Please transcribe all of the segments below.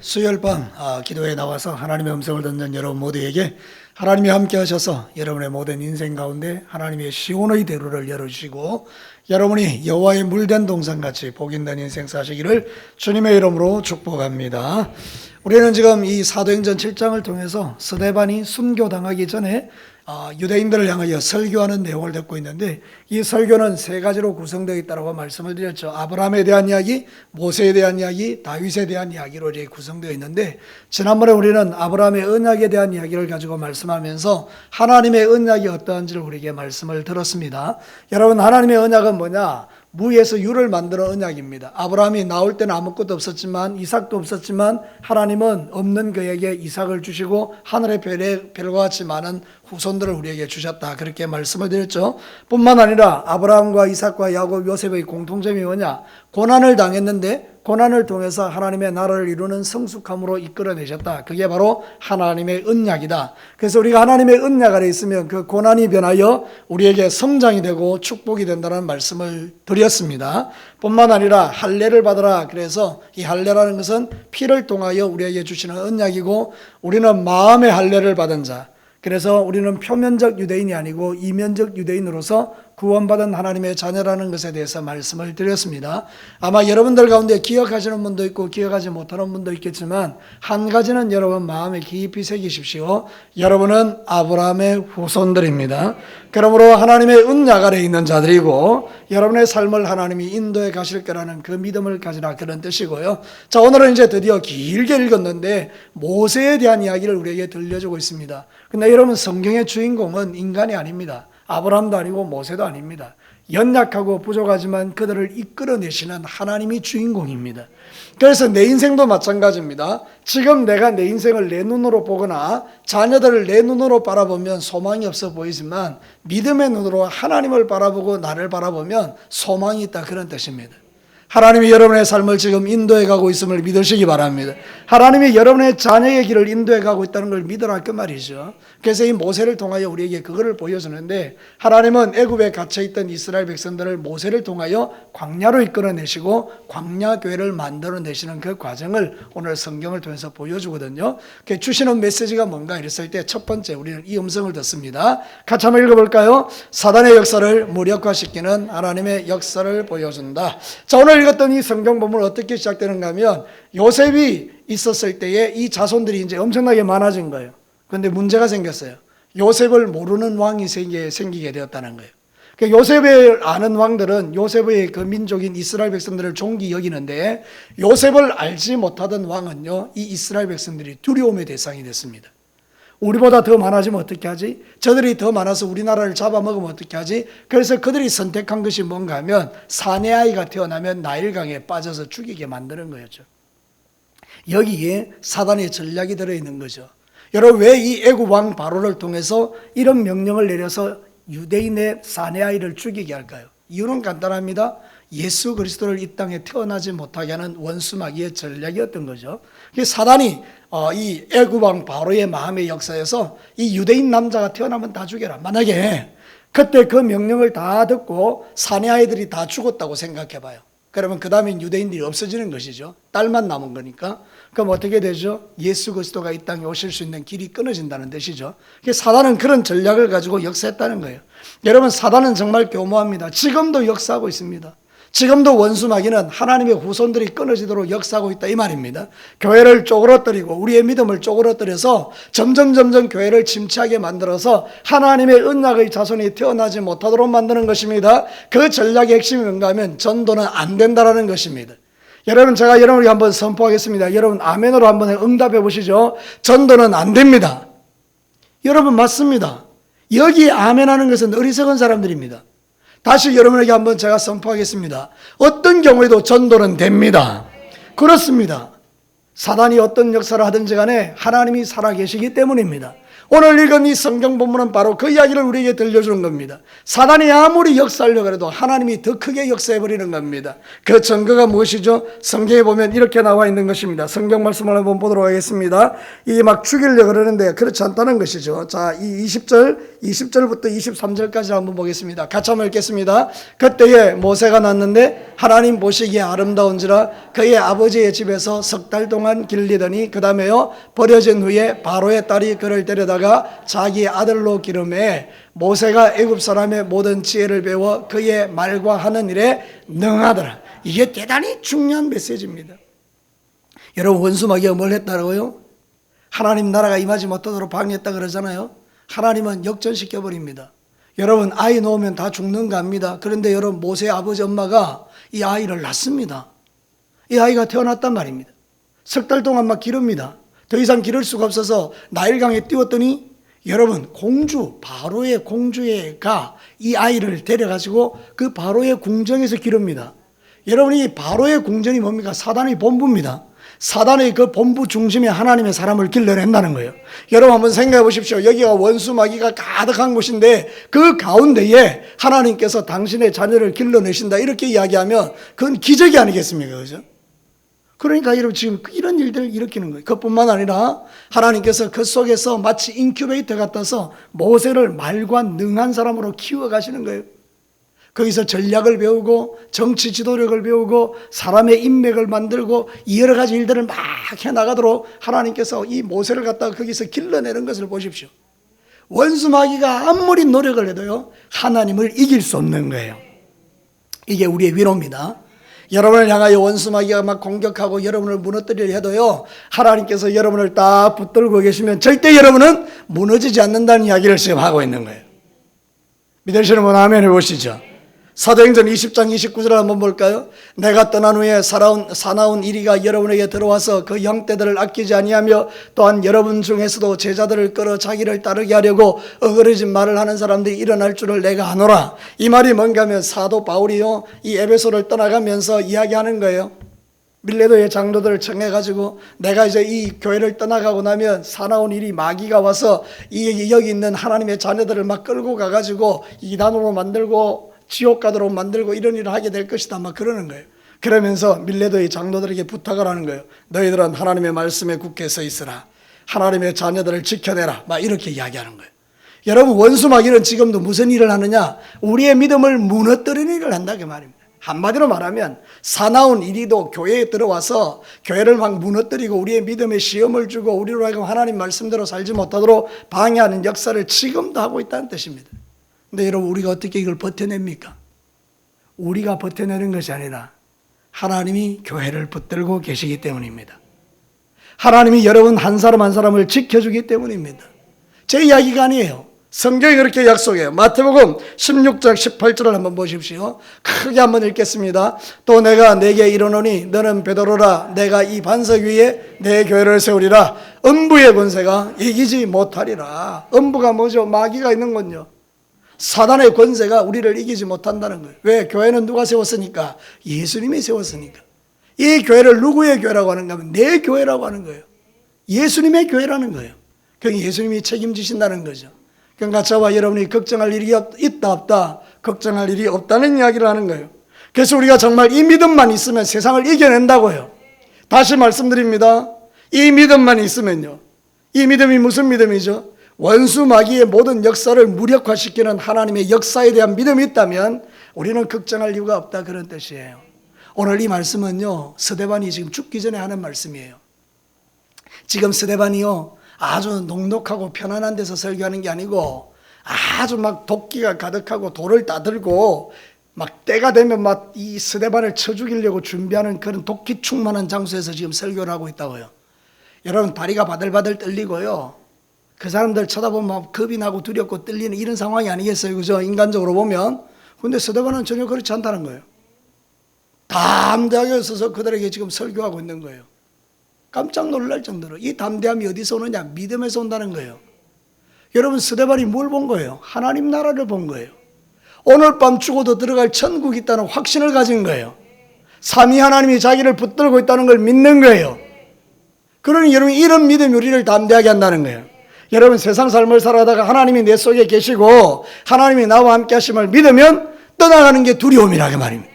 수요일 밤 기도에 나와서 하나님의 음성을 듣는 여러분 모두에게 하나님이 함께 하셔서 여러분의 모든 인생 가운데 하나님의 시온의 대로를 열어주시고 여러분이 여호와의 물된 동산같이 복인된 인생 사시기를 주님의 이름으로 축복합니다. 우리는 지금 이 사도행전 7장을 통해서 스데반이 순교당하기 전에 유대인들을 향하여 설교하는 내용을 듣고 있는데, 이 설교는 세 가지로 구성되어 있다고 말씀을 드렸죠. 아브라함에 대한 이야기, 모세에 대한 이야기, 다윗에 대한 이야기로 이렇게 구성되어 있는데, 지난번에 우리는 아브라함의 언약에 대한 이야기를 가지고 말씀하면서 하나님의 언약이 어떠한지를 우리에게 말씀을 들었습니다. 여러분, 하나님의 언약은 뭐냐? 무에서 유를 만드는 언약입니다. 아브라함이 나올 때는 아무것도 없었지만, 이삭도 없었지만 하나님은 없는 그에게 이삭을 주시고 하늘의 별과 같이 많은 후손들을 우리에게 주셨다, 그렇게 말씀을 드렸죠. 뿐만 아니라 아브라함과 이삭과 야곱, 요셉의 공통점이 뭐냐? 고난을 당했는데 고난을 통해서 하나님의 나라를 이루는 성숙함으로 이끌어내셨다. 그게 바로 하나님의 언약이다. 그래서 우리가 하나님의 언약 아래 있으면 그 고난이 변하여 우리에게 성장이 되고 축복이 된다는 말씀을 드렸습니다. 뿐만 아니라 할례를 받으라. 그래서 이 할례라는 것은 피를 통하여 우리에게 주시는 언약이고, 우리는 마음의 할례를 받은 자, 그래서 우리는 표면적 유대인이 아니고 이면적 유대인으로서 구원받은 하나님의 자녀라는 것에 대해서 말씀을 드렸습니다. 아마 여러분들 가운데 기억하시는 분도 있고 기억하지 못하는 분도 있겠지만, 한 가지는 여러분 마음에 깊이 새기십시오. 여러분은 아브라함의 후손들입니다. 그러므로 하나님의 언약 아래 있는 자들이고 여러분의 삶을 하나님이 인도해 가실 거라는 그 믿음을 가지라, 그런 뜻이고요. 자, 오늘은 이제 드디어 길게 읽었는데 모세에 대한 이야기를 우리에게 들려주고 있습니다. 근데 여러분, 성경의 주인공은 인간이 아닙니다. 아브라함도 아니고 모세도 아닙니다. 연약하고 부족하지만 그들을 이끌어내시는 하나님이 주인공입니다. 그래서 내 인생도 마찬가지입니다. 지금 내가 내 인생을 내 눈으로 보거나 자녀들을 내 눈으로 바라보면 소망이 없어 보이지만, 믿음의 눈으로 하나님을 바라보고 나를 바라보면 소망이 있다, 그런 뜻입니다. 하나님이 여러분의 삶을 지금 인도해 가고 있음을 믿으시기 바랍니다. 하나님이 여러분의 자녀의 길을 인도해 가고 있다는 걸 믿으라, 그 말이죠. 그래서 이 모세를 통하여 우리에게 그거를 보여주는데, 하나님은 애굽에 갇혀있던 이스라엘 백성들을 모세를 통하여 광야로 이끌어내시고 광야교회를 만들어내시는 그 과정을 오늘 성경을 통해서 보여주거든요. 주시는 메시지가 뭔가 이랬을 때 첫 번째, 우리는 이 음성을 듣습니다. 같이 한번 읽어볼까요? 사단의 역사를 무력화시키는 하나님의 역사를 보여준다. 자, 오늘 읽었던 이 성경 본문 어떻게 시작되는가 하면, 요셉이 있었을 때에 이 자손들이 이제 엄청나게 많아진 거예요. 그런데 문제가 생겼어요. 요셉을 모르는 왕이 생기게 되었다는 거예요. 요셉을 아는 왕들은 요셉의 그 민족인 이스라엘 백성들을 존귀 여기는데, 요셉을 알지 못하던 왕은요, 이 이스라엘 백성들이 두려움의 대상이 됐습니다. 우리보다 더 많아지면 어떻게 하지? 저들이 더 많아서 우리나라를 잡아먹으면 어떻게 하지? 그래서 그들이 선택한 것이 뭔가 하면, 사내아이가 태어나면 나일강에 빠져서 죽이게 만드는 거였죠. 여기에 사단의 전략이 들어있는 거죠. 여러분, 왜 이 애굽 왕 바로를 통해서 이런 명령을 내려서 유대인의 사내아이를 죽이게 할까요? 이유는 간단합니다. 예수 그리스도를 이 땅에 태어나지 못하게 하는 원수마귀의 전략이었던 거죠. 사단이 이 애굽 왕 바로의 마음의 역사에서 이 유대인 남자가 태어나면 다 죽여라. 만약에 그때 그 명령을 다 듣고 사내 아이들이 다 죽었다고 생각해 봐요. 그러면 그 다음엔 유대인들이 없어지는 것이죠. 딸만 남은 거니까. 그럼 어떻게 되죠? 예수 그리스도가 이 땅에 오실 수 있는 길이 끊어진다는 뜻이죠. 사단은 그런 전략을 가지고 역사했다는 거예요. 여러분, 사단은 정말 교묘합니다. 지금도 역사하고 있습니다. 지금도 원수마귀는 하나님의 후손들이 끊어지도록 역사하고 있다, 이 말입니다. 교회를 쪼그러뜨리고 우리의 믿음을 쪼그러뜨려서 점점 교회를 침체하게 만들어서 하나님의 언약의 자손이 태어나지 못하도록 만드는 것입니다. 그 전략의 핵심이 뭔가 하면 전도는 안 된다라는 것입니다. 여러분, 제가 여러분에게 한번 선포하겠습니다. 여러분, 아멘으로 한번 응답해 보시죠. 전도는 안 됩니다. 여러분, 맞습니다. 여기 아멘하는 것은 어리석은 사람들입니다. 다시 여러분에게 한번 제가 선포하겠습니다. 어떤 경우에도 전도는 됩니다. 그렇습니다. 사단이 어떤 역사를 하든지 간에 하나님이 살아계시기 때문입니다. 오늘 읽은 이 성경 본문은 바로 그 이야기를 우리에게 들려주는 겁니다. 사단이 아무리 역사하려고 해도 하나님이 더 크게 역사해버리는 겁니다. 그 증거가 무엇이죠? 성경에 보면 이렇게 나와 있는 것입니다. 성경 말씀을 한번 보도록 하겠습니다. 이 막 죽이려고 그러는데 그렇지 않다는 것이죠. 자, 이 20절부터 23절까지 한번 보겠습니다. 같이 한번 읽겠습니다. 그때에 모세가 났는데 하나님 보시기에 아름다운지라 그의 아버지의 집에서 3달 동안 길리더니 그 다음에요 버려진 후에 바로의 딸이 그를 데려다가 자기 아들로 기름해 모세가 애굽 사람의 모든 지혜를 배워 그의 말과 하는 일에 능하더라. 이게 대단히 중요한 메시지입니다. 여러분, 원수 마귀가 뭘 했다고요? 하나님 나라가 임하지 못하도록 방해했다 그러잖아요. 하나님은 역전시켜 버립니다. 여러분, 아이 놓으면 다 죽는 거 압니다. 그런데 여러분, 모세의 아버지 엄마가 이 아이를 낳습니다. 이 아이가 태어났단 말입니다. 3달 동안 막 기릅니다. 더 이상 기를 수가 없어서 나일강에 띄웠더니 여러분, 바로의 공주가 이 아이를 데려가지고 그 바로의 궁정에서 기릅니다. 여러분, 이 바로의 궁전이 뭡니까? 사단의 본부입니다. 사단의 그 본부 중심에 하나님의 사람을 길러낸다는 거예요. 여러분 한번 생각해 보십시오. 여기가 원수 마귀가 가득한 곳인데 그 가운데에 하나님께서 당신의 자녀를 길러내신다 이렇게 이야기하면 그건 기적이 아니겠습니까? 그죠? 그러니까 여러분 지금 이런 일들을 일으키는 거예요. 그뿐만 아니라 하나님께서 그 속에서 마치 인큐베이터 같아서 모세를 말과 능한 사람으로 키워가시는 거예요. 거기서 전략을 배우고 정치 지도력을 배우고 사람의 인맥을 만들고 여러 가지 일들을 막 해나가도록 하나님께서 이 모세를 갖다가 거기서 길러내는 것을 보십시오. 원수 마귀가 아무리 노력을 해도요 하나님을 이길 수 없는 거예요. 이게 우리의 위로입니다. 여러분을 향하여 원수 마귀가 막 공격하고 여러분을 무너뜨리려 해도요 하나님께서 여러분을 딱 붙들고 계시면 절대 여러분은 무너지지 않는다는 이야기를 지금 하고 있는 거예요. 믿으시는 분 아멘 해보시죠. 사도행전 20장 29절을 한번 볼까요? 내가 떠난 후에 사나운 이리가 여러분에게 들어와서 그 형제들을 아끼지 아니하며 또한 여러분 중에서도 제자들을 끌어 자기를 따르게 하려고 어그러진 말을 하는 사람들이 일어날 줄을 내가 아노라. 이 말이 뭔가 하면 사도 바울이요 이 에베소를 떠나가면서 이야기하는 거예요. 밀레도의 장로들을 청해가지고 내가 이제 이 교회를 떠나가고 나면 사나운 일이 마귀가 와서 여기 있는 하나님의 자녀들을 막 끌고 가가지고 이단으로 만들고 지옥 가도록 만들고 이런 일을 하게 될 것이다 막 그러는 거예요. 그러면서 밀레도의 장로들에게 부탁을 하는 거예요. 너희들은 하나님의 말씀에 굳게 서 있으라. 하나님의 자녀들을 지켜내라 막 이렇게 이야기하는 거예요. 여러분, 원수 마귀는 지금도 무슨 일을 하느냐? 우리의 믿음을 무너뜨리는 일을 한다 그 말입니다. 한마디로 말하면 사나운 이리도 교회에 들어와서 교회를 막 무너뜨리고 우리의 믿음에 시험을 주고 우리로 하여금 하나님 말씀대로 살지 못하도록 방해하는 역사를 지금도 하고 있다는 뜻입니다. 근데 여러분, 우리가 어떻게 이걸 버텨냅니까? 우리가 버텨내는 것이 아니라 하나님이 교회를 붙들고 계시기 때문입니다. 하나님이 여러분 한 사람 한 사람을 지켜주기 때문입니다. 제 이야기가 아니에요. 성경이 그렇게 약속해요. 마태복음 16장 18절을 한번 보십시오. 크게 한번 읽겠습니다. 또 내가 네게 이르노니 너는 베드로라. 내가 이 반석 위에 내 교회를 세우리라. 음부의 권세가 이기지 못하리라. 음부가 뭐죠? 마귀가 있는군요. 사단의 권세가 우리를 이기지 못한다는 거예요. 왜? 교회는 누가 세웠으니까? 예수님이 세웠으니까. 이 교회를 누구의 교회라고 하는가 하면 내 교회라고 하는 거예요. 예수님의 교회라는 거예요. 그러니까 예수님이 책임지신다는 거죠. 그러니까 저와 여러분이 걱정할 일이 있다 없다, 걱정할 일이 없다는 이야기를 하는 거예요. 그래서 우리가 정말 이 믿음만 있으면 세상을 이겨낸다고요. 다시 말씀드립니다. 이 믿음만 있으면요. 이 믿음이 무슨 믿음이죠? 원수 마귀의 모든 역사를 무력화시키는 하나님의 역사에 대한 믿음이 있다면 우리는 걱정할 이유가 없다 그런 뜻이에요. 오늘 이 말씀은요 스데반이 지금 죽기 전에 하는 말씀이에요. 지금 스데반이요 아주 녹록하고 편안한 데서 설교하는 게 아니고 아주 막 도끼가 가득하고 돌을 따들고 막 때가 되면 막 이 스데반을 쳐 죽이려고 준비하는 그런 도끼 충만한 장소에서 지금 설교를 하고 있다고요. 여러분, 다리가 바들바들 떨리고요, 그 사람들 쳐다보면 막 겁이 나고 두렵고 떨리는 이런 상황이 아니겠어요, 그죠? 인간적으로 보면. 근데 스데반은 전혀 그렇지 않다는 거예요. 담대하게 서서 그들에게 지금 설교하고 있는 거예요. 깜짝 놀랄 정도로. 이 담대함이 어디서 오느냐? 믿음에서 온다는 거예요. 여러분, 스데반이 뭘 본 거예요? 하나님 나라를 본 거예요. 오늘 밤 죽어도 들어갈 천국이 있다는 확신을 가진 거예요. 삼위 하나님이 자기를 붙들고 있다는 걸 믿는 거예요. 그러니 여러분, 이런 믿음이 우리를 담대하게 한다는 거예요. 여러분, 세상 삶을 살아가다가 하나님이 내 속에 계시고 하나님이 나와 함께 하심을 믿으면 떠나가는 게 두려움이라 그 말입니다.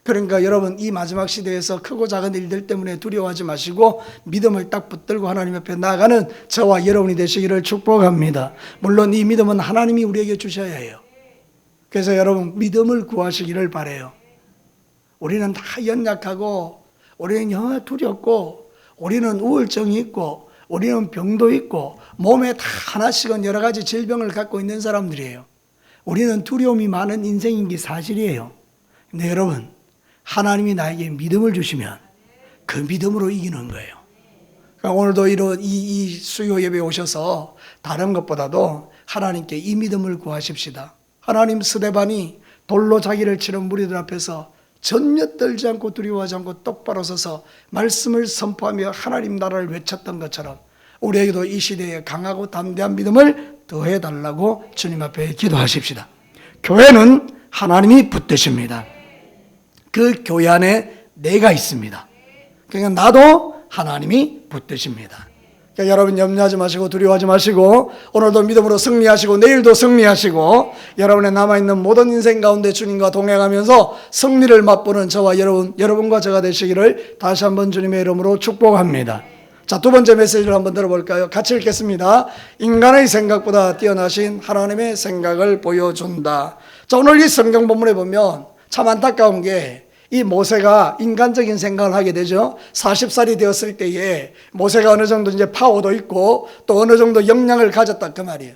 그러니까 여러분, 이 마지막 시대에서 크고 작은 일들 때문에 두려워하지 마시고 믿음을 딱 붙들고 하나님 옆에 나아가는 저와 여러분이 되시기를 축복합니다. 물론 이 믿음은 하나님이 우리에게 주셔야 해요. 그래서 여러분, 믿음을 구하시기를 바라요. 우리는 다 연약하고, 우리는 영어 두렵고, 우리는 우울증이 있고, 우리는 병도 있고, 몸에 다 하나씩은 여러 가지 질병을 갖고 있는 사람들이에요. 우리는 두려움이 많은 인생인 게 사실이에요. 근데 여러분, 하나님이 나에게 믿음을 주시면 그 믿음으로 이기는 거예요. 그러니까 오늘도 이 수요 예배에 오셔서 다른 것보다도 하나님께 이 믿음을 구하십시다. 하나님, 스데반이 돌로 자기를 치는 무리들 앞에서 전혀 떨지 않고 두려워하지 않고 똑바로 서서 말씀을 선포하며 하나님 나라를 외쳤던 것처럼 우리에게도 이 시대에 강하고 담대한 믿음을 더해달라고 주님 앞에 기도하십시다. 교회는 하나님이 붙드십니다. 그 교회 안에 내가 있습니다. 그러니까 나도 하나님이 붙드십니다. 그러니까 여러분 염려하지 마시고 두려워하지 마시고 오늘도 믿음으로 승리하시고 내일도 승리하시고 여러분의 남아있는 모든 인생 가운데 주님과 동행하면서 승리를 맛보는 저와 여러분과 제가 되시기를 다시 한번 주님의 이름으로 축복합니다. 자, 두 번째 메시지를 한번 들어볼까요? 같이 읽겠습니다. 인간의 생각보다 뛰어나신 하나님의 생각을 보여준다. 자, 오늘 이 성경 본문에 보면 참 안타까운 게 이 모세가 인간적인 생각을 하게 되죠. 40살이 되었을 때에 모세가 어느 정도 이제 파워도 있고 또 어느 정도 역량을 가졌다 그 말이에요.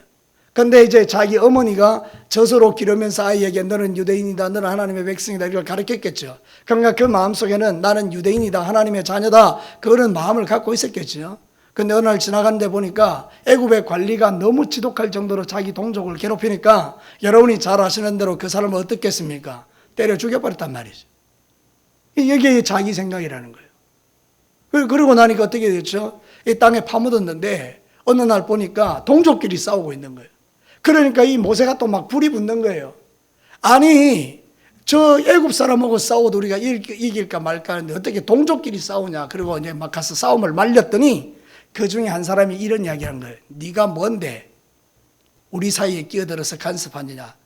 근데 이제 자기 어머니가 젖으로 기르면서 아이에게 너는 유대인이다, 너는 하나님의 백성이다 이걸 가르쳤겠죠. 그러니까 그 마음속에는 나는 유대인이다, 하나님의 자녀다 그런 마음을 갖고 있었겠죠. 근데 어느 날 지나가는데 보니까 애굽의 관리가 너무 지독할 정도로 자기 동족을 괴롭히니까 여러분이 잘 아시는 대로 그 사람을 어떻겠습니까? 때려 죽여버렸단 말이죠. 이게 자기 생각이라는 거예요. 그러고 나니까 어떻게 됐죠? 이 땅에 파묻었는데 어느 날 보니까 동족끼리 싸우고 있는 거예요. 그러니까 이 모세가 또 막 불이 붙는 거예요. 아니 저 애굽 사람하고 싸워도 우리가 이길까 말까 하는데 어떻게 동족끼리 싸우냐. 그리고 이제 막 가서 싸움을 말렸더니 그 중에 한 사람이 이런 이야기한 거예요. 네가 뭔데 우리 사이에 끼어들어서 간섭하느냐.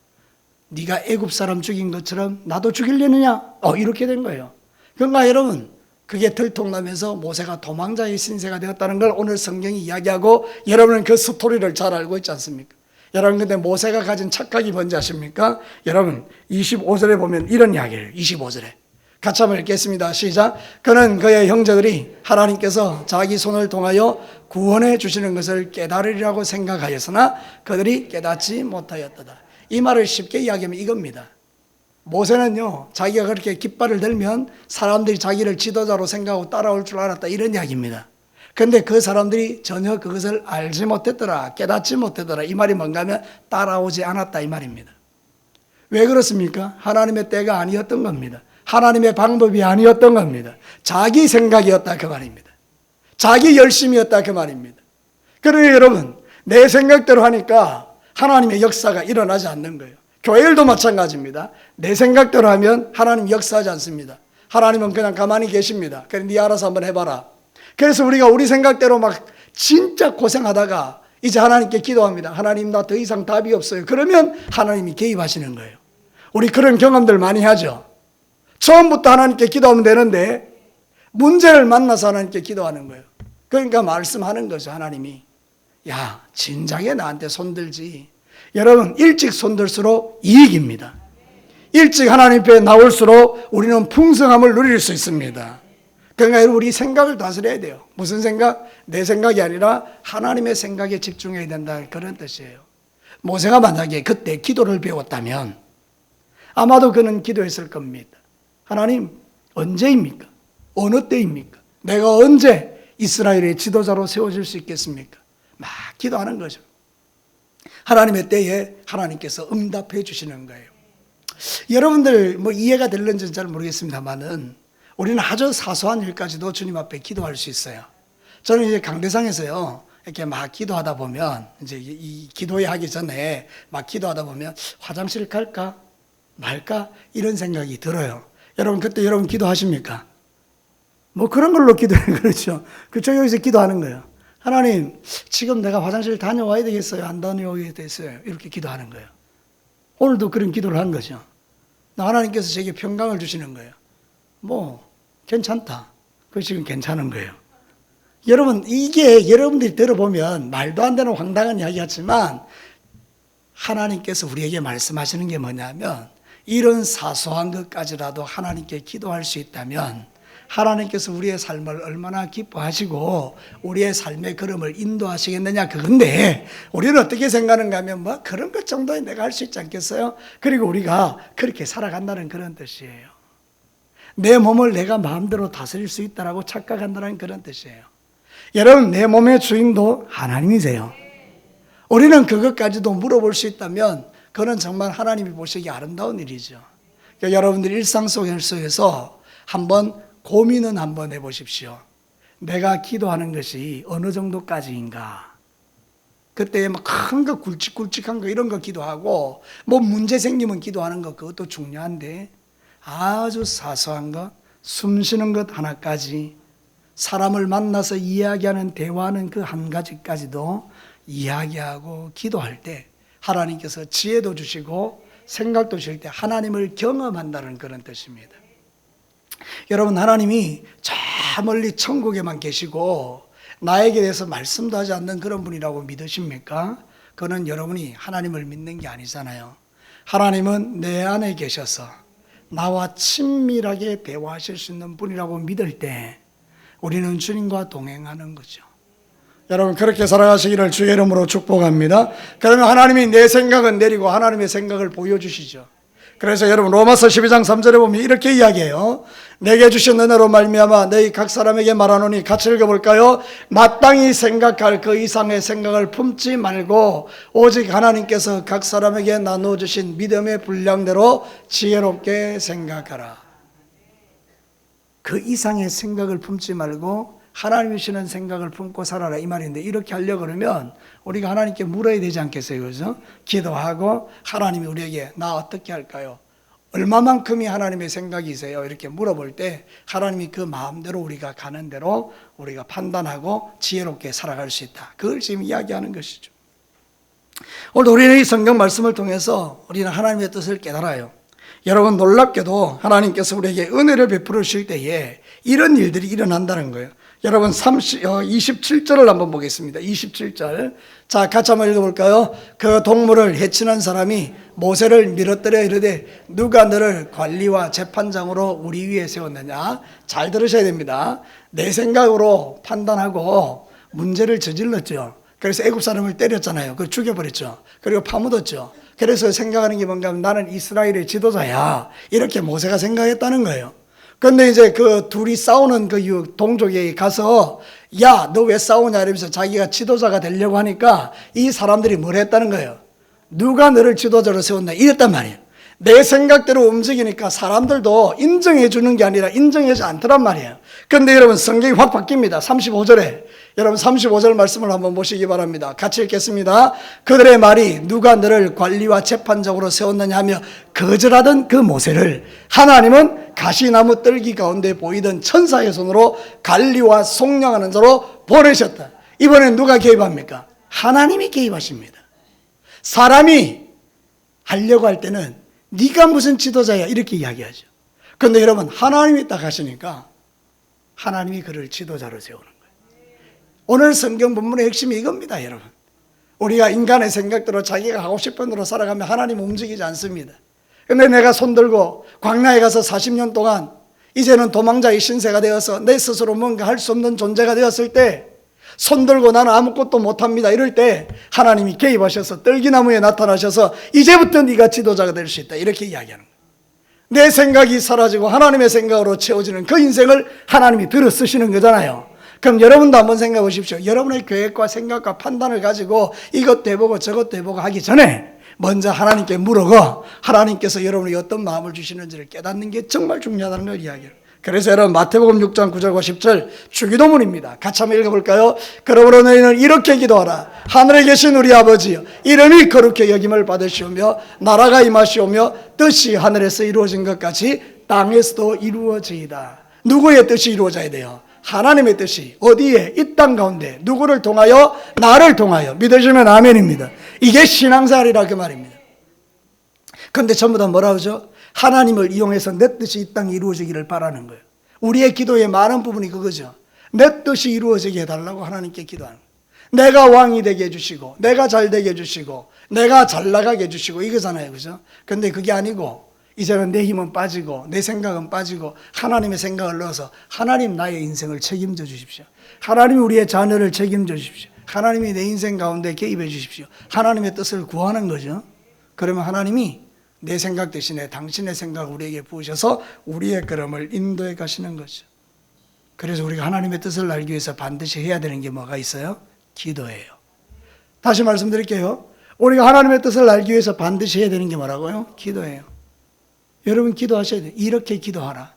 네가 애굽 사람 죽인 것처럼 나도 죽이려느냐. 이렇게 된 거예요. 그러니까 여러분 그게 들통나면서 모세가 도망자의 신세가 되었다는 걸 오늘 성경이 이야기하고 여러분은 그 스토리를 잘 알고 있지 않습니까? 여러분 근데 모세가 가진 착각이 뭔지 아십니까? 여러분 25절에 보면 이런 이야기예요. 25절에 같이 한번 읽겠습니다. 시작. 그는 그의 형제들이 하나님께서 자기 손을 통하여 구원해 주시는 것을 깨달으리라고 생각하였으나 그들이 깨닫지 못하였도다. 이 말을 쉽게 이야기하면 이겁니다. 모세는요 자기가 그렇게 깃발을 들면 사람들이 자기를 지도자로 생각하고 따라올 줄 알았다 이런 이야기입니다. 그런데 그 사람들이 전혀 그것을 알지 못했더라, 깨닫지 못했더라. 이 말이 뭔가 하면 따라오지 않았다 이 말입니다. 왜 그렇습니까? 하나님의 때가 아니었던 겁니다. 하나님의 방법이 아니었던 겁니다. 자기 생각이었다 그 말입니다. 자기 열심이었다 그 말입니다. 그러니 여러분 내 생각대로 하니까 하나님의 역사가 일어나지 않는 거예요. 교회일도 마찬가지입니다. 내 생각대로 하면 하나님 역사하지 않습니다. 하나님은 그냥 가만히 계십니다. 그래 네 알아서 한번 해봐라. 그래서 우리가 우리 생각대로 막 진짜 고생하다가 이제 하나님께 기도합니다. 하나님 나 더 이상 답이 없어요. 그러면 하나님이 개입하시는 거예요. 우리 그런 경험들 많이 하죠. 처음부터 하나님께 기도하면 되는데 문제를 만나서 하나님께 기도하는 거예요. 그러니까 말씀하는 거죠. 하나님이 야 진작에 나한테 손들지. 여러분 일찍 손들수록 이익입니다. 일찍 하나님 앞에 나올수록 우리는 풍성함을 누릴 수 있습니다. 그러니까 우리 생각을 다스려야 돼요. 무슨 생각? 내 생각이 아니라 하나님의 생각에 집중해야 된다 그런 뜻이에요. 모세가 만약에 그때 기도를 배웠다면 아마도 그는 기도했을 겁니다. 하나님 언제입니까? 어느 때입니까? 내가 언제 이스라엘의 지도자로 세워질 수 있겠습니까? 막 기도하는 거죠. 하나님의 때에 하나님께서 응답해 주시는 거예요. 여러분들 이해가 될는지는 잘 모르겠습니다만은 우리는 아주 사소한 일까지도 주님 앞에 기도할 수 있어요. 저는 이제 강대상에서요 이렇게 막 기도하다 보면 이제 이 기도회 하기 전에 막 기도하다 보면 화장실 갈까 말까 이런 생각이 들어요. 여러분 그때 여러분 기도하십니까? 그런 걸로 기도해요. 그렇죠. 그쪽 여기서 기도하는 거예요. 하나님 지금 내가 화장실 다녀와야 되겠어요? 안 다녀오게 됐어요? 이렇게 기도하는 거예요. 오늘도 그런 기도를 한 거죠. 하나님께서 제게 평강을 주시는 거예요. 괜찮다. 그거 지금 괜찮은 거예요. 여러분 이게 여러분들이 들어보면 말도 안 되는 황당한 이야기 같지만 하나님께서 우리에게 말씀하시는 게 뭐냐면 이런 사소한 것까지라도 하나님께 기도할 수 있다면 하나님께서 우리의 삶을 얼마나 기뻐하시고 우리의 삶의 걸음을 인도하시겠느냐 그건데, 우리는 어떻게 생각하는가 하면 뭐 그런 것 정도에 내가 할 수 있지 않겠어요? 그리고 우리가 그렇게 살아간다는 그런 뜻이에요. 내 몸을 내가 마음대로 다스릴 수 있다라고 착각한다는 그런 뜻이에요. 여러분, 내 몸의 주인도 하나님이세요. 우리는 그것까지도 물어볼 수 있다면 그건 정말 하나님이 보시기에 아름다운 일이죠. 그러니까 여러분들 일상 속에서 한번 고민은 한번 해보십시오. 내가 기도하는 것이 어느 정도까지인가? 그때 막 큰 거 굵직굵직한 거 이런 거 기도하고 뭐 문제 생기면 기도하는 거 그것도 중요한데, 아주 사소한 것, 숨 쉬는 것 하나까지, 사람을 만나서 이야기하는 대화하는 그 한 가지까지도 이야기하고 기도할 때 하나님께서 지혜도 주시고 생각도 주실 때 하나님을 경험한다는 그런 뜻입니다. 여러분, 하나님이 저 멀리 천국에만 계시고 나에게 대해서 말씀도 하지 않는 그런 분이라고 믿으십니까? 그는 여러분이 하나님을 믿는 게 아니잖아요. 하나님은 내 안에 계셔서 나와 친밀하게 대화하실 수 있는 분이라고 믿을 때 우리는 주님과 동행하는 거죠. 여러분, 그렇게 살아가시기를 주의 이름으로 축복합니다. 그러면 하나님이 내 생각은 내리고 하나님의 생각을 보여주시죠. 그래서 여러분, 로마서 12장 3절에 보면 이렇게 이야기해요. 내게 주신 은혜로 말미암아 너희 각 사람에게 말하노니, 같이 읽어볼까요? 마땅히 생각할 그 이상의 생각을 품지 말고 오직 하나님께서 각 사람에게 나누어 주신 믿음의 분량대로 지혜롭게 생각하라. 그 이상의 생각을 품지 말고 하나님이 주시는 생각을 품고 살아라, 이 말인데, 이렇게 하려고 그러면 우리가 하나님께 물어야 되지 않겠어요? 그죠? 기도하고 하나님이 우리에게 나 어떻게 할까요? 얼마만큼이 하나님의 생각이세요? 이렇게 물어볼 때 하나님이 그 마음대로 우리가 가는 대로 우리가 판단하고 지혜롭게 살아갈 수 있다. 그걸 지금 이야기하는 것이죠. 오늘 우리는 이 성경 말씀을 통해서 우리는 하나님의 뜻을 깨달아요. 여러분, 놀랍게도 하나님께서 우리에게 은혜를 베풀어 주실 때에 이런 일들이 일어난다는 거예요. 여러분, 27절을 한번 보겠습니다. 27절. 자, 같이 한번 읽어볼까요? 그 동물을 해치는 사람이 모세를 밀어뜨려 이르되 누가 너를 관리와 재판장으로 우리 위에 세웠느냐? 잘 들으셔야 됩니다. 내 생각으로 판단하고 문제를 저질렀죠. 그래서 애굽 사람을 때렸잖아요. 그걸 죽여버렸죠. 그리고 파묻었죠. 그래서 생각하는 게 뭔가 하면 나는 이스라엘의 지도자야, 이렇게 모세가 생각했다는 거예요. 근데 이제 그 둘이 싸우는 그 동족에 가서 야, 너 왜 싸우냐 이러면서 자기가 지도자가 되려고 하니까 이 사람들이 뭘 했다는 거예요? 누가 너를 지도자로 세웠나 이랬단 말이에요. 내 생각대로 움직이니까 사람들도 인정해 주는 게 아니라 인정하지 않더란 말이에요. 그런데 여러분, 성경이 확 바뀝니다. 35절에 여러분 35절 말씀을 한번 보시기 바랍니다. 같이 읽겠습니다. 그들의 말이 누가 너를 관리와 재판장으로 세웠느냐 하며 거절하던 그 모세를 하나님은 가시나무 뜰기 가운데 보이던 천사의 손으로 관리와 속량하는 자로 보내셨다. 이번엔 누가 개입합니까? 하나님이 개입하십니다. 사람이 하려고 할 때는 네가 무슨 지도자야 이렇게 이야기하죠. 그런데 여러분, 하나님이 딱 하시니까 하나님이 그를 지도자로 세우는 거예요. 오늘 성경 본문의 핵심이 이겁니다. 여러분, 우리가 인간의 생각대로 자기가 하고 싶은 대로 살아가면 하나님은 움직이지 않습니다. 근데 내가 손들고 광야에 가서 40년 동안 이제는 도망자의 신세가 되어서 내 스스로 뭔가 할 수 없는 존재가 되었을 때, 손들고 나는 아무것도 못합니다 이럴 때 하나님이 개입하셔서 떨기나무에 나타나셔서 이제부터 네가 지도자가 될 수 있다 이렇게 이야기하는 거예요. 내 생각이 사라지고 하나님의 생각으로 채워지는 그 인생을 하나님이 들어 쓰시는 거잖아요. 그럼 여러분도 한번 생각해 보십시오. 여러분의 계획과 생각과 판단을 가지고 이것도 해보고 저것도 해보고 하기 전에 먼저 하나님께 물어고 하나님께서 여러분에게 어떤 마음을 주시는지를 깨닫는 게 정말 중요하다는 걸 이야기해요. 그래서 여러분, 마태복음 6장 9절과 10절 주기도문입니다. 같이 한번 읽어볼까요? 그러므로 너희는 이렇게 기도하라. 하늘에 계신 우리 아버지여, 이름이 거룩히 여김을 받으시오며 나라가 임하시오며 뜻이 하늘에서 이루어진 것 같이 땅에서도 이루어지이다. 누구의 뜻이 이루어져야 돼요? 하나님의 뜻이. 어디에? 이 땅 가운데. 누구를 통하여? 나를 통하여. 믿으시면 아멘입니다. 이게 신앙생활이라 그 말입니다. 그런데 전부 다 뭐라 그러죠? 하나님을 이용해서 내 뜻이 이 땅에 이루어지기를 바라는 거예요. 우리의 기도의 많은 부분이 그거죠. 내 뜻이 이루어지게 해달라고 하나님께 기도하는 거예요. 내가 왕이 되게 해주시고 내가 잘 되게 해주시고 내가 잘 나가게 해주시고 이거잖아요. 그죠? 근데 그게 아니고 이제는 내 힘은 빠지고 내 생각은 빠지고 하나님의 생각을 넣어서 하나님 나의 인생을 책임져 주십시오. 하나님이 우리의 자녀를 책임져 주십시오. 하나님이 내 인생 가운데 개입해 주십시오. 하나님의 뜻을 구하는 거죠. 그러면 하나님이 내 생각 대신에 당신의 생각을 우리에게 부으셔서 우리의 걸음을 인도해 가시는 거죠. 그래서 우리가 하나님의 뜻을 알기 위해서 반드시 해야 되는 게 뭐가 있어요? 기도예요. 다시 말씀드릴게요. 우리가 하나님의 뜻을 알기 위해서 반드시 해야 되는 게 뭐라고요? 기도예요. 여러분 기도하셔야 돼요. 이렇게 기도하라.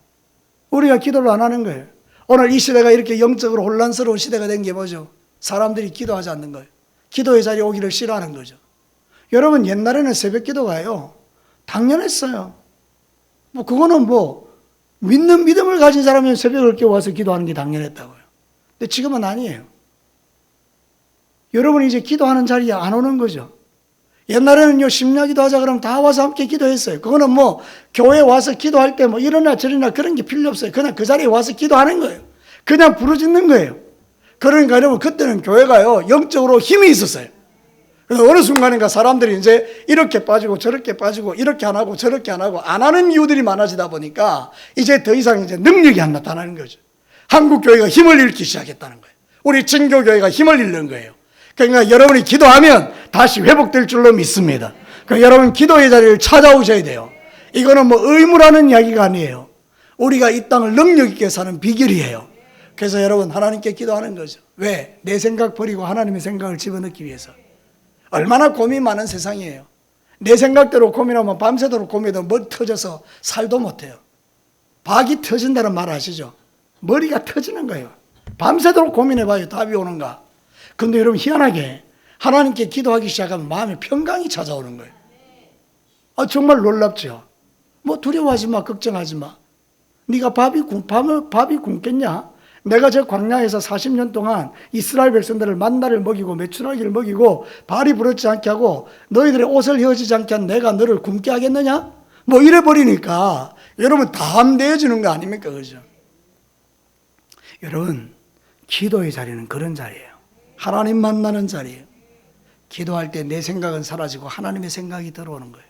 우리가 기도를 안 하는 거예요. 오늘 이 시대가 이렇게 영적으로 혼란스러운 시대가 된 게 뭐죠? 사람들이 기도하지 않는 거예요. 기도의 자리에 오기를 싫어하는 거죠. 여러분 옛날에는 새벽 기도가요, 당연했어요. 그거는 믿는 믿음을 가진 사람이 새벽에 이렇게 와서 기도하는 게 당연했다고요. 근데 지금은 아니에요. 여러분이 이제 기도하는 자리에 안 오는 거죠. 옛날에는요, 심야기도 하자 그러면 다 와서 함께 기도했어요. 그거는 교회에 와서 기도할 때 이러나 저러나 그런 게 필요 없어요. 그냥 그 자리에 와서 기도하는 거예요. 그냥 부르짖는 거예요. 그러니까 여러분, 그때는 교회가요, 영적으로 힘이 있었어요. 그래서 어느 순간인가 사람들이 이제 이렇게 빠지고 저렇게 빠지고 이렇게 안 하고 저렇게 안 하고 안 하는 이유들이 많아지다 보니까 이제 더 이상 이제 능력이 안 나타나는 거죠. 한국 교회가 힘을 잃기 시작했다는 거예요. 우리 진교교회가 힘을 잃는 거예요. 그러니까 여러분이 기도하면 다시 회복될 줄로 믿습니다. 그러니까 여러분 기도의 자리를 찾아오셔야 돼요. 이거는 의무라는 이야기가 아니에요. 우리가 이 땅을 능력 있게 사는 비결이에요. 그래서 여러분 하나님께 기도하는 거죠. 왜? 내 생각 버리고 하나님의 생각을 집어넣기 위해서. 얼마나 고민 많은 세상이에요. 내 생각대로 고민하면 밤새도록 고민해도 머리 터져서 살도 못해요. 박이 터진다는 말 아시죠? 머리가 터지는 거예요. 밤새도록 고민해봐요. 답이 오는가. 근데 여러분 희한하게 하나님께 기도하기 시작하면 마음에 평강이 찾아오는 거예요. 정말 놀랍죠. 두려워하지 마, 걱정하지 마. 네가 밥이 굶겠냐? 내가 저 광야에서 40년 동안 이스라엘 백성들을 만나를 먹이고 메추라기를 먹이고 발이 부러지지 않게 하고 너희들의 옷을 헤어지지 않게 한 내가 너를 굶게 하겠느냐? 이래 버리니까 여러분 다 함대해지는 거 아닙니까? 그죠? 여러분 기도의 자리는 그런 자리예요. 하나님 만나는 자리예요. 기도할 때 내 생각은 사라지고 하나님의 생각이 들어오는 거예요.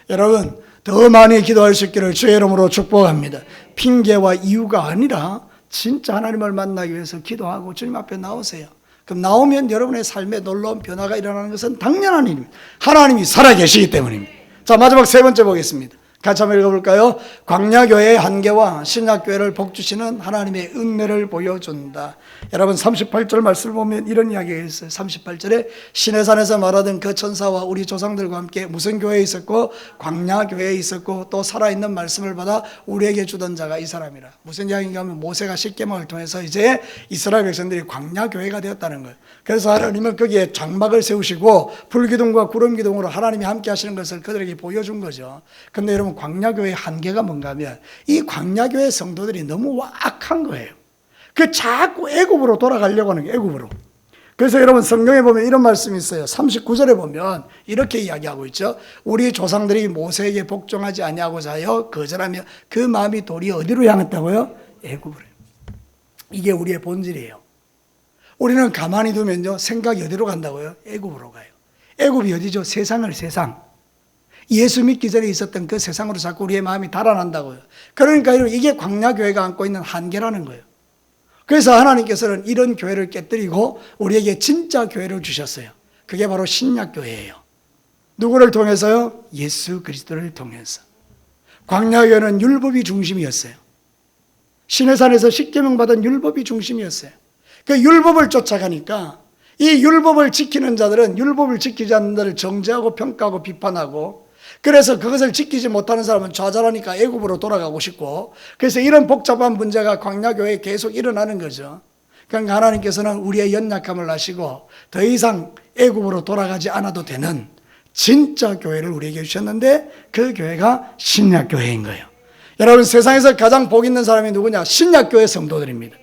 여러분 더 많이 기도할 수 있기를 주의 이름으로 축복합니다. 핑계와 이유가 아니라 진짜 하나님을 만나기 위해서 기도하고 주님 앞에 나오세요. 그럼 나오면 여러분의 삶에 놀라운 변화가 일어나는 것은 당연한 일입니다. 하나님이 살아계시기 때문입니다. 자, 마지막 세 번째 보겠습니다. 같이 한번 읽어볼까요? 광야교회의 한계와 신약교회를 복주시는 하나님의 은혜를 보여준다. 여러분 38절 말씀을 보면 이런 이야기가 있어요. 38절에 시내산에서 말하던 그 천사와 우리 조상들과 함께 무슨 교회에 있었고 광야교회에 있었고 또 살아있는 말씀을 받아 우리에게 주던 자가 이 사람이라. 무슨 이야기인가 하면 모세가 십계명을 통해서 이제 이스라엘 백성들이 광야교회가 되었다는 거예요. 그래서 하나님은 거기에 장막을 세우시고 불기둥과 구름기둥으로 하나님이 함께 하시는 것을 그들에게 보여준 거죠. 근데 여러분 광야교회의 한계가 뭔가 하면 이 광야교회 성도들이 너무 악한 거예요. 자꾸 애굽으로 돌아가려고 하는 게 애굽으로. 그래서 여러분 성경에 보면 이런 말씀이 있어요. 39절에 보면 이렇게 이야기하고 있죠. 우리 조상들이 모세에게 복종하지 아니하고자 하여 거절하며 그 마음이 도리어 어디로 향했다고요? 애굽으로. 이게 우리의 본질이에요. 우리는 가만히 두면요 생각이 어디로 간다고요? 애굽으로 가요. 애굽이 어디죠? 세상. 예수 믿기 전에 있었던 그 세상으로 자꾸 우리의 마음이 달아난다고요. 그러니까 이게 광야교회가 안고 있는 한계라는 거예요. 그래서 하나님께서는 이런 교회를 깨뜨리고 우리에게 진짜 교회를 주셨어요. 그게 바로 신약교회예요. 누구를 통해서요? 예수 그리스도를 통해서. 광야교회는 율법이 중심이었어요. 시내산에서 십계명 받은 율법이 중심이었어요. 그 율법을 쫓아가니까 이 율법을 지키는 자들은 율법을 지키지 않는 자를 정죄하고 평가하고 비판하고, 그래서 그것을 지키지 못하는 사람은 좌절하니까 애굽으로 돌아가고 싶고, 그래서 이런 복잡한 문제가 광야교회에 계속 일어나는 거죠. 그러니까 하나님께서는 우리의 연약함을 아시고 더 이상 애굽으로 돌아가지 않아도 되는 진짜 교회를 우리에게 주셨는데 그 교회가 신약교회인 거예요. 여러분 세상에서 가장 복 있는 사람이 누구냐? 신약교회 성도들입니다.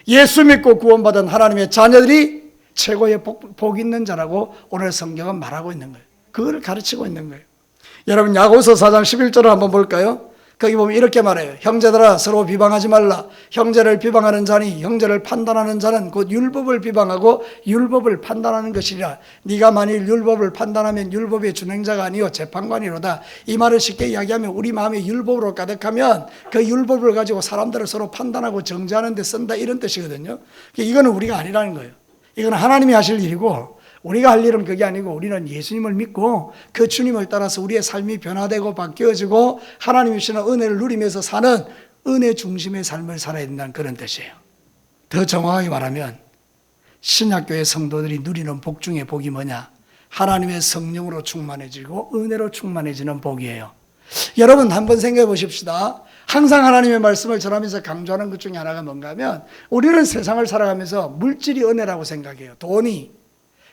예수 믿고 구원받은 하나님의 자녀들이 최고의 복 있는 자라고 오늘 성경은 말하고 있는 거예요. 그걸 가르치고 있는 거예요. 여러분 야고보서 4장 11절을 한번 볼까요? 거기 보면 이렇게 말해요. 형제들아 서로 비방하지 말라. 형제를 비방하는 자니 형제를 판단하는 자는 곧 율법을 비방하고 율법을 판단하는 것이라. 네가 만일 율법을 판단하면 율법의 준행자가 아니요 재판관이로다. 이 말을 쉽게 이야기하면 우리 마음이 율법으로 가득하면 그 율법을 가지고 사람들을 서로 판단하고 정죄하는 데 쓴다, 이런 뜻이거든요. 이거는 우리가 아니라는 거예요. 이건 하나님이 하실 일이고 우리가 할 일은 그게 아니고 우리는 예수님을 믿고 그 주님을 따라서 우리의 삶이 변화되고 바뀌어지고 하나님이 주시는 은혜를 누리면서 사는 은혜 중심의 삶을 살아야 된다는 그런 뜻이에요. 더 정확하게 말하면 신약교회 성도들이 누리는 복 중에 복이 뭐냐? 하나님의 성령으로 충만해지고 은혜로 충만해지는 복이에요. 여러분 한번 생각해 보십시다. 항상 하나님의 말씀을 전하면서 강조하는 것 중에 하나가 뭔가 하면 우리는 세상을 살아가면서 물질이 은혜라고 생각해요.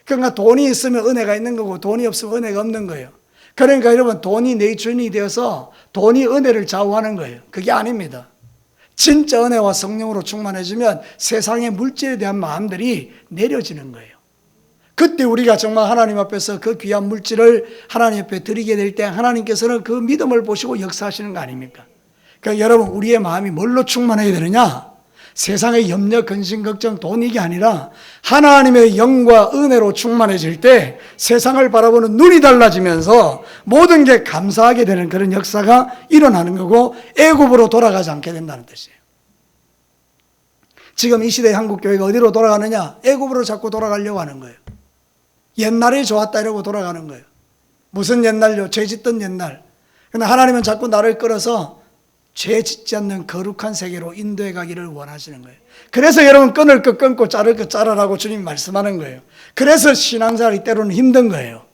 그러니까 돈이 있으면 은혜가 있는 거고 돈이 없으면 은혜가 없는 거예요. 그러니까 여러분 돈이 내 주인이 되어서 돈이 은혜를 좌우하는 거예요. 그게 아닙니다. 진짜 은혜와 성령으로 충만해지면 세상의 물질에 대한 마음들이 내려지는 거예요. 그때 우리가 정말 하나님 앞에서 그 귀한 물질을 하나님 앞에 드리게 될 때 하나님께서는 그 믿음을 보시고 역사하시는 거 아닙니까? 그러니까 여러분 우리의 마음이 뭘로 충만해야 되느냐? 세상의 염려, 근심, 걱정, 돈 이게 아니라 하나님의 영과 은혜로 충만해질 때 세상을 바라보는 눈이 달라지면서 모든 게 감사하게 되는 그런 역사가 일어나는 거고 애굽으로 돌아가지 않게 된다는 뜻이에요. 지금 이 시대의 한국교회가 어디로 돌아가느냐? 애굽으로 자꾸 돌아가려고 하는 거예요. 옛날이 좋았다 이러고 돌아가는 거예요. 무슨 옛날요? 죄 짓던 옛날. 근데 하나님은 자꾸 나를 끌어서 죄 짓지 않는 거룩한 세계로 인도해 가기를 원하시는 거예요. 그래서 여러분 끊을 것 끊고 자를 것 자르라고 주님 말씀하는 거예요. 그래서 신앙생활이 때로는 힘든 거예요.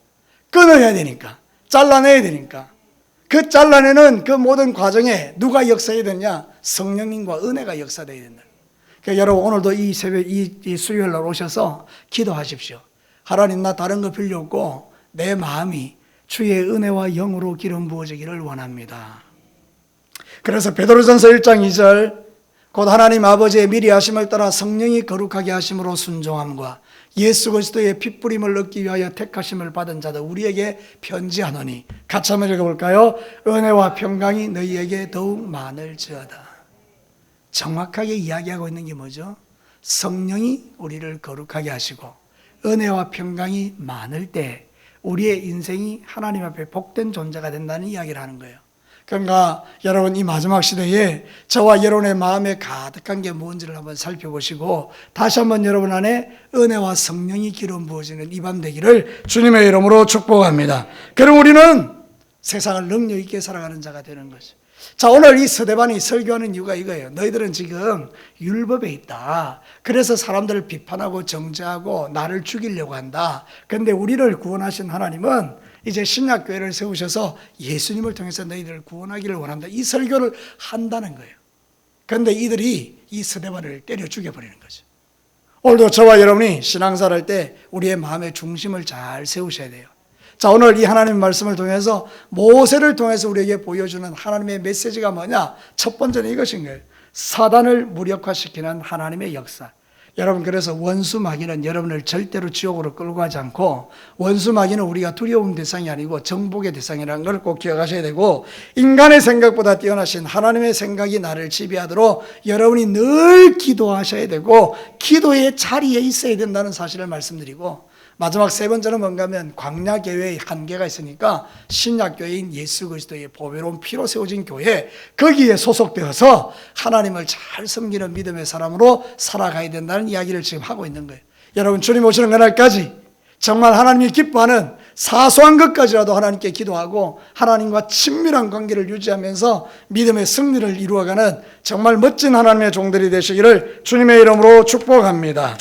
끊어야 되니까, 잘라내야 되니까. 그 잘라내는 그 모든 과정에 누가 역사해야 되냐? 성령님과 은혜가 역사되어야 된다. 그러니까 여러분 오늘도 이 새벽 이 수요일 날 오셔서 기도하십시오. 하나님 나 다른 거 필요 없고 내 마음이 주의 은혜와 영으로 기름 부어지기를 원합니다. 그래서 베드로전서 1장 2절 곧 하나님 아버지의 미리 하심을 따라 성령이 거룩하게 하심으로 순종함과 예수 그리스도의 핏부림을 얻기 위하여 택하심을 받은 자들 우리에게 편지하노니 같이 한번 읽어볼까요? 은혜와 평강이 너희에게 더욱 많을지어다. 정확하게 이야기하고 있는 게 뭐죠? 성령이 우리를 거룩하게 하시고 은혜와 평강이 많을 때 우리의 인생이 하나님 앞에 복된 존재가 된다는 이야기를 하는 거예요. 그러니까 여러분 이 마지막 시대에 저와 여러분의 마음에 가득한 게 뭔지를 한번 살펴보시고 다시 한번 여러분 안에 은혜와 성령이 기름 부어지는 이 밤 되기를 주님의 이름으로 축복합니다. 그럼 우리는 세상을 능력 있게 살아가는 자가 되는 거죠. 자, 오늘 이 서대반이 설교하는 이유가 이거예요. 너희들은 지금 율법에 있다. 그래서 사람들을 비판하고 정죄하고 나를 죽이려고 한다. 그런데 우리를 구원하신 하나님은 이제 신약교회를 세우셔서 예수님을 통해서 너희들을 구원하기를 원한다. 이 설교를 한다는 거예요. 그런데 이들이 이 서대반을 때려 죽여버리는 거죠. 오늘도 저와 여러분이 신앙생활 할 때 우리의 마음의 중심을 잘 세우셔야 돼요. 자, 오늘 이 하나님의 말씀을 통해서 모세를 통해서 우리에게 보여주는 하나님의 메시지가 뭐냐? 첫 번째는 이것인 거예요. 사단을 무력화시키는 하나님의 역사. 여러분 그래서 원수 마귀는 여러분을 절대로 지옥으로 끌고 가지 않고 원수 마귀는 우리가 두려움 대상이 아니고 정복의 대상이라는 걸 꼭 기억하셔야 되고 인간의 생각보다 뛰어나신 하나님의 생각이 나를 지배하도록 여러분이 늘 기도하셔야 되고 기도의 자리에 있어야 된다는 사실을 말씀드리고 마지막 세 번째는 뭔가 하면 광야교회의 한계가 있으니까 신약교회인 예수 그리스도의 보배로운 피로 세워진 교회 거기에 소속되어서 하나님을 잘 섬기는 믿음의 사람으로 살아가야 된다는 이야기를 지금 하고 있는 거예요. 여러분 주님 오시는 그날까지 정말 하나님이 기뻐하는 사소한 것까지라도 하나님께 기도하고 하나님과 친밀한 관계를 유지하면서 믿음의 승리를 이루어가는 정말 멋진 하나님의 종들이 되시기를 주님의 이름으로 축복합니다.